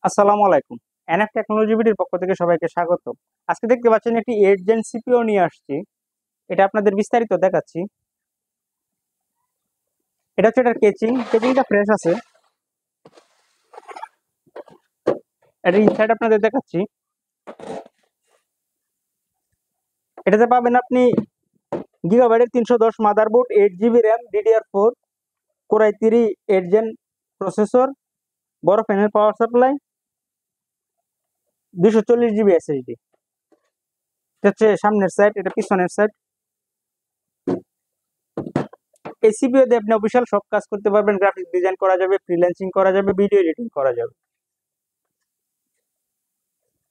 আসসালামু আলাইকুম। NF technology বিডির পক্ষ থেকে সবাইকে স্বাগত। আজকে দেখতে পাচ্ছেন একটি 8 জেন সিপিইউ নিয়ে আসছি। এটা আপনাদের বিস্তারিত দেখাচ্ছি। এটা হচ্ছে এটার কেচিংটা ফ্রেশ আছে। এটা ইনসাইড আপনাদের দেখাচ্ছি। এটাতে পাবেন আপনি গিগাবাইটের 310 motherboard, 8 GB RAM, DDR4, core i3 8 gen processor, বড় panel power supply, 240 GB SSD। এটা হচ্ছে সামনের সাইড, এটা পিছনের সাইড। এই সিপিইউ দিয়ে আপনি অফিসিয়াল সব কাজ করতে পারবেন। গ্রাফিক ডিজাইন করা যাবে, ফ্রিল্যান্সিং করা যাবে, ভিডিও এডিটিং করা যাবে।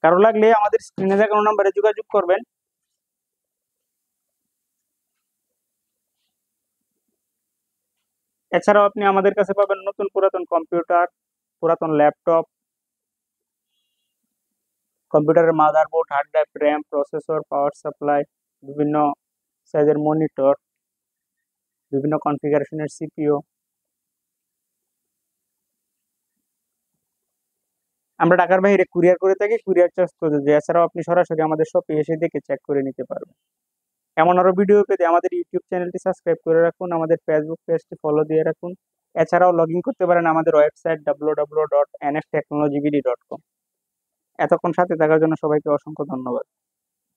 কারো লাগলে আমাদের স্ক্রিনে দেখানো নম্বরে যোগাযোগ করবেন। এছাড়াও আপনি আমাদের কাছে পাবেন নতুন পুরাতন কম্পিউটার, পুরাতন ল্যাপটপ, কম্পিউটারের motherboard, hard drive, RAM, processor, power supply, বিভিন্ন সাইজের মনিটর, বিভিন্ন কনফিগারেশনের সিপিইউ। আমরা ঢাকার বাইরে কুরিয়ার করে থাকি, কুরিয়ার চার্জ প্রযোজ্য। এছাড়াও আপনি সরাসরি আমাদের শপে এসে দেখে চেক করে নিতে পারবেন। এমন আরো ভিডিও পেতে আমাদের ইউটিউব চ্যানেলটি সাবস্ক্রাইব করে রাখুন, আমাদের ফেসবুক পেজটি ফলো দিয়ে রাখুন। এছাড়াও লগ ইন করতে পারেন আমাদের ওয়েবসাইট www.nftechnologybd.com। এতক্ষণ সাথে থাকার জন্য সবাইকে অসংখ্য ধন্যবাদ।